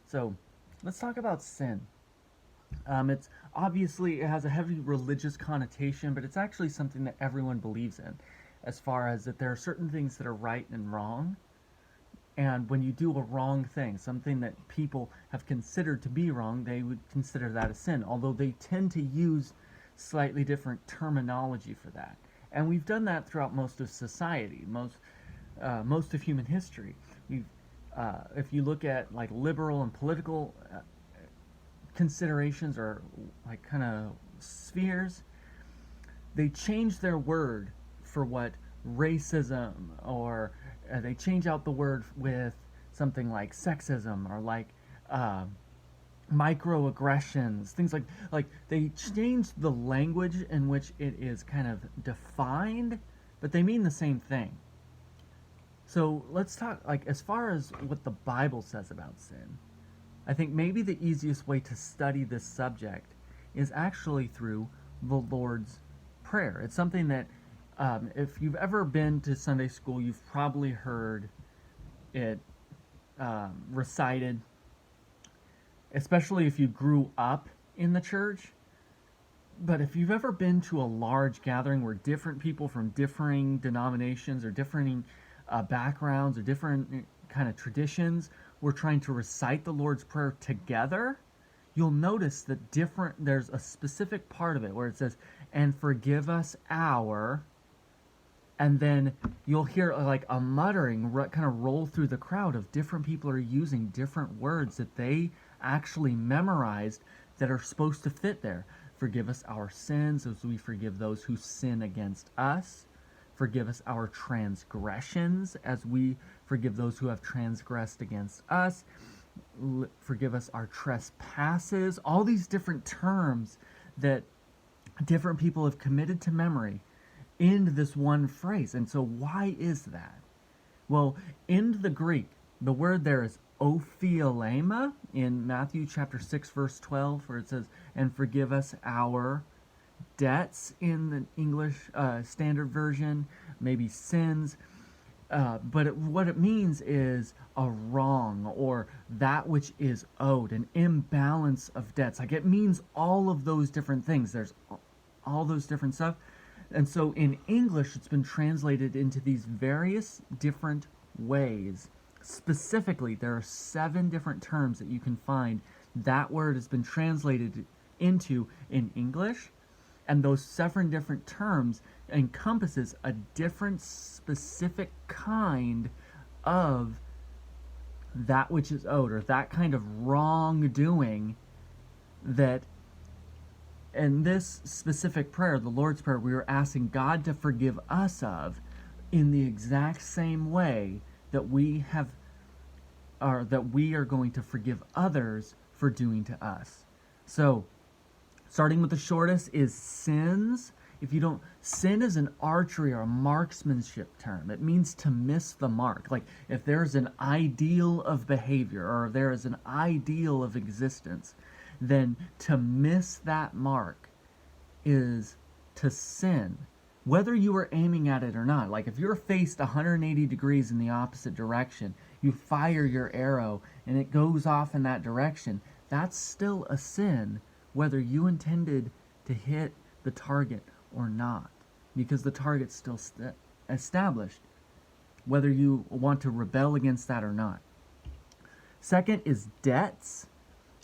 So let's talk about sin. It's obviously it has a heavy religious connotation, but it's actually something that everyone believes in, as far as that there are certain things that are right and wrong. And when you do a wrong thing, something that people have considered to be wrong, they would consider that a sin, although they tend to use slightly different terminology for that. And we've done that throughout most of society, most of human history. If you look at like liberal and political considerations or like kind of spheres, they change their word for what racism or they change out the word with something like sexism or like uh, microaggressions, things like they change the language in which it is kind of defined, but they mean the same thing. So let's talk like as far as what the Bible says about sin. I think maybe the easiest way to study this subject is actually through the Lord's Prayer. It's something that, if you've ever been to Sunday school, you've probably heard it recited, especially if you grew up in the church. But if you've ever been to a large gathering where different people from differing denominations or differing backgrounds or different kind of traditions were trying to recite the Lord's Prayer together, you'll notice that there's a specific part of it where it says, and forgive us our, and then you'll hear like a muttering kind of roll through the crowd of different people are using different words that they actually memorized that are supposed to fit there. Forgive us our sins as we forgive those who sin against us. Forgive us our transgressions as we forgive those who have transgressed against us. Forgive us our trespasses. All these different terms that different people have committed to memory in this one phrase. And so why is that? Well, in the Greek, the word there is ophiolema in Matthew chapter 6 verse 12, where it says, and forgive us our debts in the English Standard Version, maybe sins. What it means is a wrong or that which is owed, an imbalance of debts. Like it means all of those different things. There's all those different stuff. And so in English, it's been translated into these various different ways. Specifically, there are 7 different terms that you can find that word has been translated into in English, and those 7 different terms encompasses a different specific kind of that which is owed, or that kind of wrongdoing that in this specific prayer, the Lord's Prayer, we are asking God to forgive us of in the exact same way that we have, or that we are going to forgive others for doing to us. So, starting with the shortest is sins. If you don't, sin is an archery or a marksmanship term. It means to miss the mark. Like if there's an ideal of behavior or there is an ideal of existence, then to miss that mark is to sin, whether you are aiming at it or not. Like if you're faced 180 degrees in the opposite direction, you fire your arrow and it goes off in that direction, that's still a sin, whether you intended to hit the target or not, because the target's still established, whether you want to rebel against that or not. Second is debts.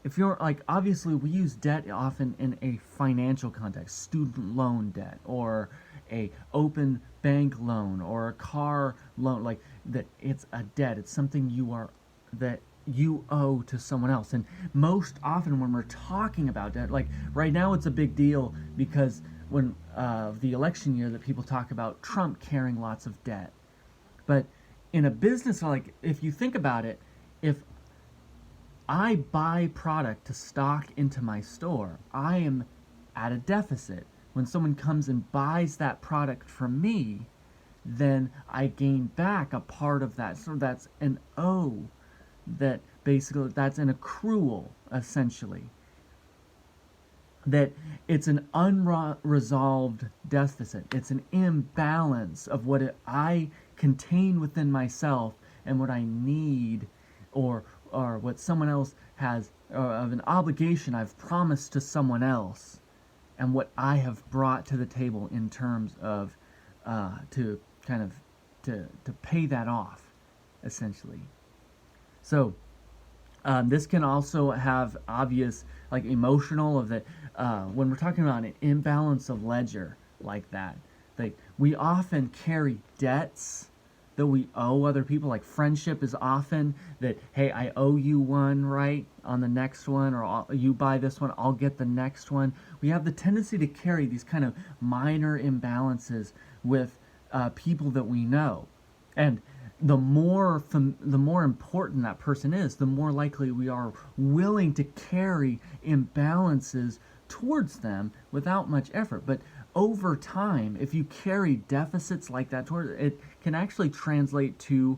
If you're like, obviously we use debt often in a financial context, student loan debt or a open bank loan or a car loan, like that it's a debt. It's something that you owe to someone else. And most often when we're talking about debt, like right now it's a big deal because when the election year that people talk about Trump carrying lots of debt. But in a business, like if you think about it, if I buy product to stock into my store, I am at a deficit. When someone comes and buys that product from me, then I gain back a part of that. So that's an owe, that basically that's an accrual, essentially. That it's an unresolved deficit. It's an imbalance of what I contain within myself and what I need, or or what someone else has, or of an obligation I've promised to someone else, and what I have brought to the table in terms of to kind of to pay that off, essentially. So this can also have obvious, like, emotional of the when we're talking about an imbalance of ledger like that. Like, we often carry debts that we owe other people. Like, friendship is often that, hey, I owe you one, right, on the next one, or you buy this one, I'll get the next one. We have the tendency to carry these kind of minor imbalances with people that we know. And the more important that person is, the more likely we are willing to carry imbalances towards them without much effort. But over time, if you carry deficits like that toward it, can actually translate to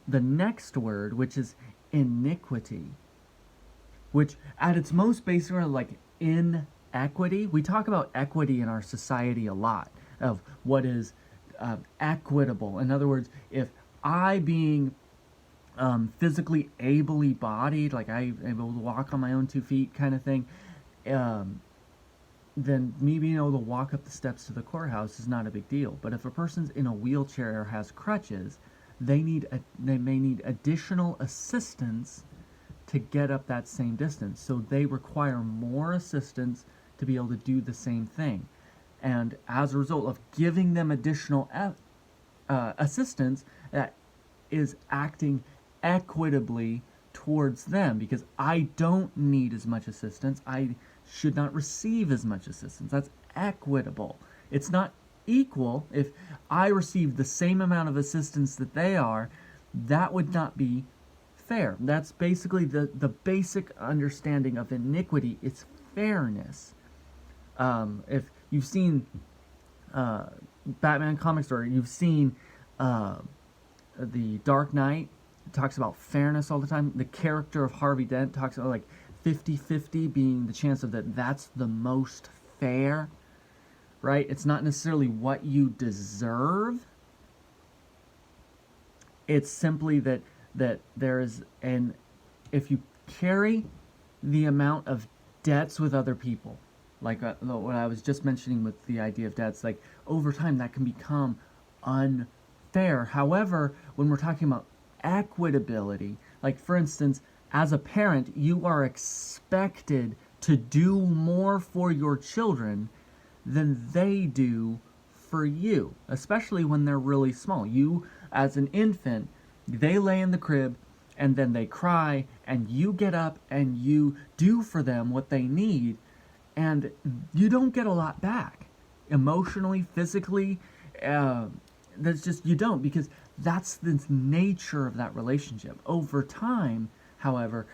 the next word, which is iniquity, which at its most basic are like inequity. We talk about equity in our society a lot, of what is equitable. In other words, if I, being physically ably bodied, like I'm able to walk on my own 2 feet kind of thing, then me being able to walk up the steps to the courthouse is not a big deal. But if a person's in a wheelchair or has crutches, they may need additional assistance to get up that same distance. So they require more assistance to be able to do the same thing. And as a result of giving them additional assistance, that is acting equitably towards them, because I don't need as much assistance. I should not receive as much assistance. That's equitable. It's not equal. If I receive the same amount of assistance that they are, that would not be fair. That's basically the basic understanding of iniquity. It's fairness. If you've seen Batman comics, or you've seen the Dark Knight, it talks about fairness all the time. The character of Harvey Dent talks about like 50-50 being the chance of that's the most fair, right? It's not necessarily what you deserve. It's simply that there is if you carry the amount of debts with other people, like what I was just mentioning with the idea of debts, like over time that can become unfair. However, when we're talking about equitability, like for instance, as a parent, you are expected to do more for your children than they do for you, especially when they're really small. You, as an infant, they lay in the crib and then they cry, and you get up and you do for them what they need, and you don't get a lot back emotionally, physically. That's just, you don't, because that's the nature of that relationship. Over time, however,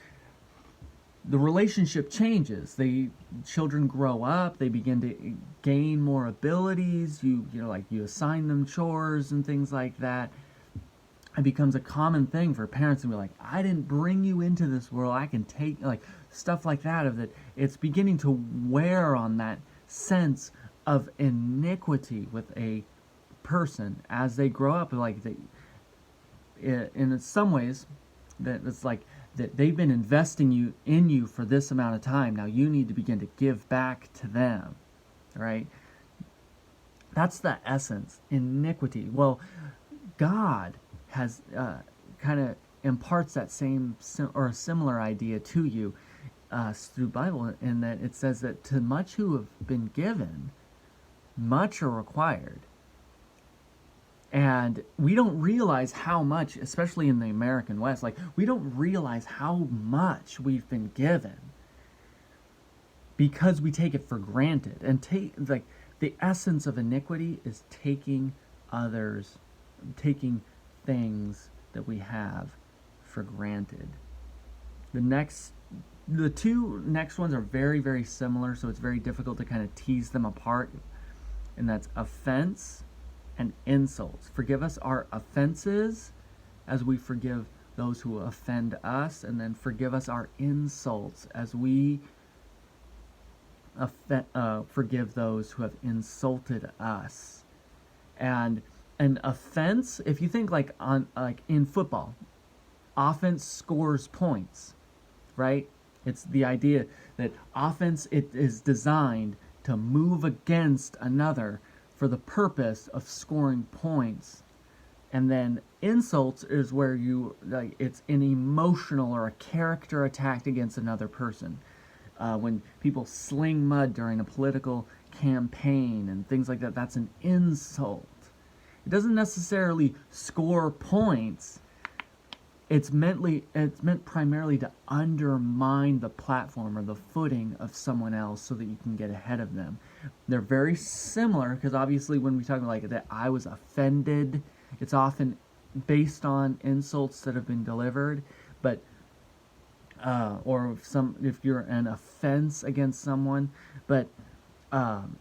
the relationship changes. The children grow up, they begin to gain more abilities. You assign them chores and things like that. It becomes a common thing for parents to be like, I didn't bring you into this world, I can take, like, stuff like that. Of that, it's beginning to wear on that sense of iniquity with a person as they grow up. Like, in some ways, that it's like that they've been investing in you for this amount of time. Now you need to begin to give back to them, right? That's the essence. Iniquity. Well, God has kind of imparts that same or a similar idea to you through Bible, in that it says that to much who have been given, much are required. And we don't realize how much, especially in the American West, like, we don't realize how much we've been given because we take it for granted. And like, the essence of iniquity is taking things that we have for granted. The two next ones are very, very similar, so it's very difficult to kind of tease them apart. And that's offense and insults. Forgive us our offenses as we forgive those who offend us, and then forgive us our insults as we forgive those who have insulted us. And an offense, if you think like in football, offense scores points. right? It's the idea that offense, it is designed to move against another for the purpose of scoring points. And then insults is where you, like, it's an emotional or a character attack against another person. When people sling mud during a political campaign and things like that, that's an insult. It doesn't necessarily score points. It's meant primarily to undermine the platform or the footing of someone else so that you can get ahead of them. They're very similar because obviously when we talk about like that I was offended, it's often based on insults that have been delivered, but or if you're an offense against someone, but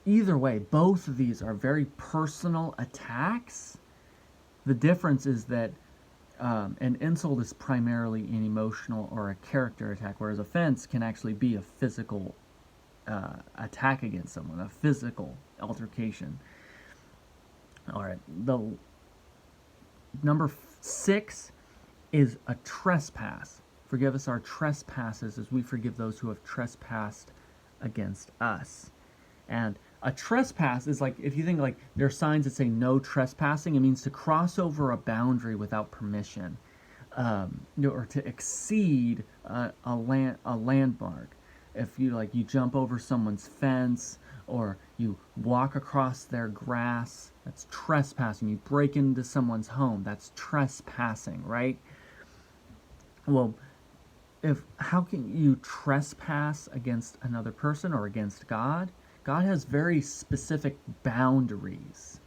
either way, both of these are very personal attacks. The difference is that an insult is primarily an emotional or a character attack, whereas offense can actually be a physical attack against someone, a physical altercation. All right, the number 6 is a trespass. Forgive us our trespasses as we forgive those who have trespassed against us. And a trespass is like, if you think like there are signs that say no trespassing, it means to cross over a boundary without permission, or to exceed a landmark. If you jump over someone's fence or you walk across their grass, that's trespassing. You break into someone's home, that's trespassing, right? Well, how can you trespass against another person or against God? God has very specific boundaries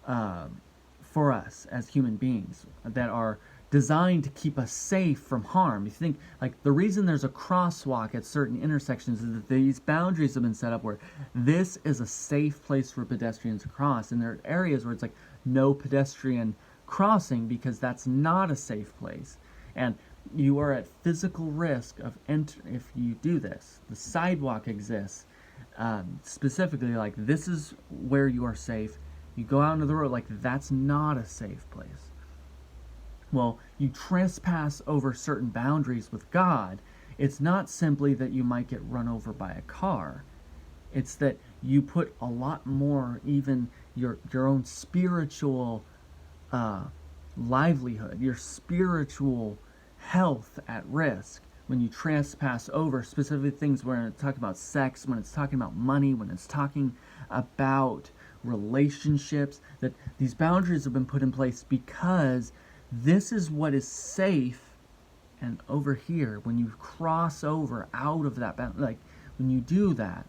for us as human beings that are designed to keep us safe from harm. You think, like, the reason there's a crosswalk at certain intersections is that these boundaries have been set up where this is a safe place for pedestrians to cross, and there are areas where it's like no pedestrian crossing because that's not a safe place. And you are at physical risk of if you do this. The sidewalk exists specifically, like, this is where you are safe. You go out into the road, like, that's not a safe place. Well, you trespass over certain boundaries with God. It's not simply that you might get run over by a car. It's that you put a lot more, even your own spiritual livelihood, your spiritual health at risk when you trespass over specific things, when it's talking about sex, when it's talking about money, when it's talking about relationships, that these boundaries have been put in place because this is what is safe. And over here, when you cross over out of that boundary, like, when you do that,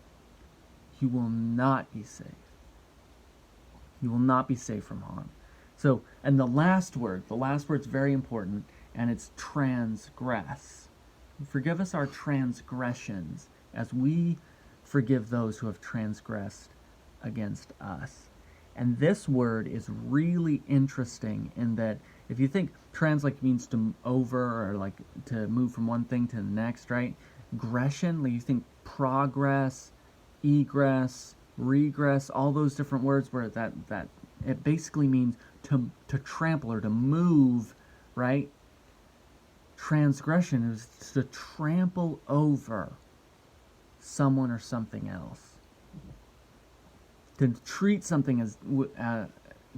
you will not be safe. You will not be safe from harm. So, and the last word's very important, and it's transgress. Forgive us our transgressions as we forgive those who have transgressed against us. And this word is really interesting in that if you think trans like means to over or like to move from one thing to the next, right? Gression, like you think progress, egress, regress, all those different words where that it basically means to trample or to move, right? Transgression is to trample over someone or something else. To treat something as,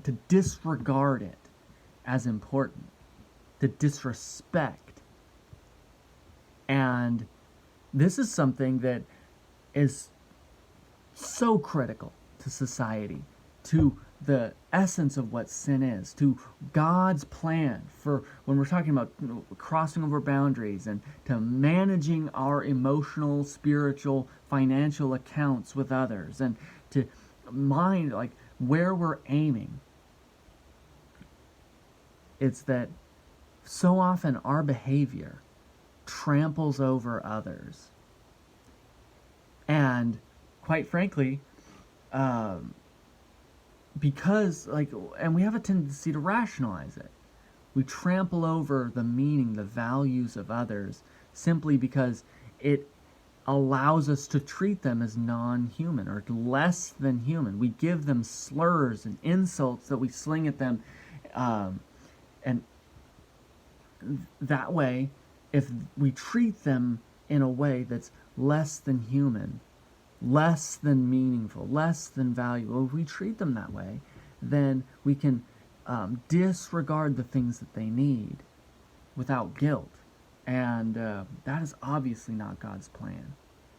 to disregard it as important. To disrespect. And this is something that is so critical to society, to the essence of what sin is, to God's plan for when we're talking about crossing over boundaries and to managing our emotional, spiritual, financial accounts with others, and to mind like where we're aiming. It's that so often our behavior tramples over others. And quite frankly, because, like, and we have a tendency to rationalize it. We trample over the meaning, the values of others simply because it allows us to treat them as non-human or less than human. We give them slurs and insults that we sling at them, and that way, if we treat them in a way that's less than human, less than meaningful, less than valuable, if we treat them that way, then we can disregard the things that they need without guilt. And that is obviously not God's plan.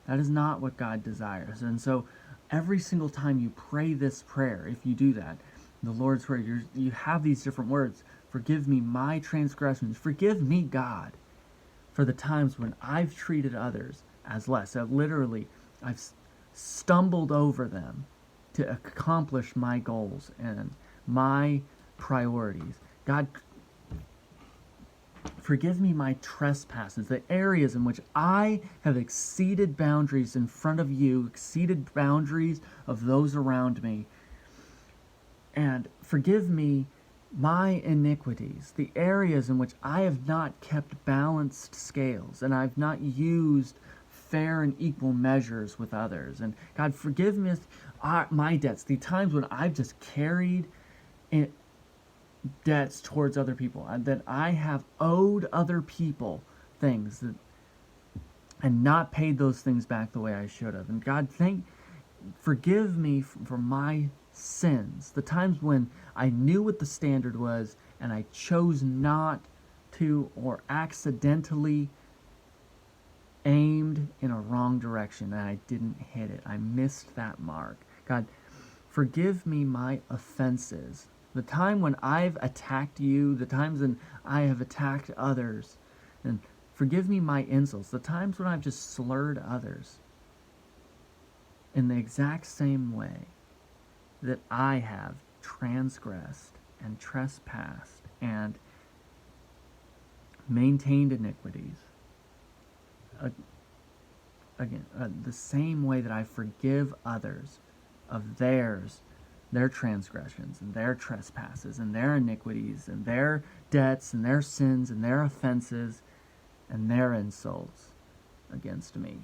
That is not what God desires. And so every single time you pray this prayer, if you do that, the Lord's Prayer, you have these different words. Forgive me my transgressions. Forgive me, God, for the times when I've treated others as less. Literally, I've stumbled over them to accomplish my goals and my priorities. God, forgive me my trespasses, the areas in which I have exceeded boundaries in front of you, exceeded boundaries of those around me. And forgive me my iniquities, the areas in which I have not kept balanced scales and I've not used fair and equal measures with others. And God, forgive me my debts, the times when I've just carried debts towards other people, that I have owed other people things and not paid those things back the way I should have. And God, forgive me for my sins, the times when I knew what the standard was and I chose not to, or accidentally aimed in a wrong direction and I didn't hit it. I missed that mark. God, forgive me my offenses, the time when I've attacked you, the times when I have attacked others, and forgive me my insults, the times when I've just slurred others in the exact same way that I have transgressed and trespassed and maintained iniquities. Again, the same way that I forgive others of their transgressions and their trespasses and their iniquities and their debts and their sins and their offenses and their insults against me.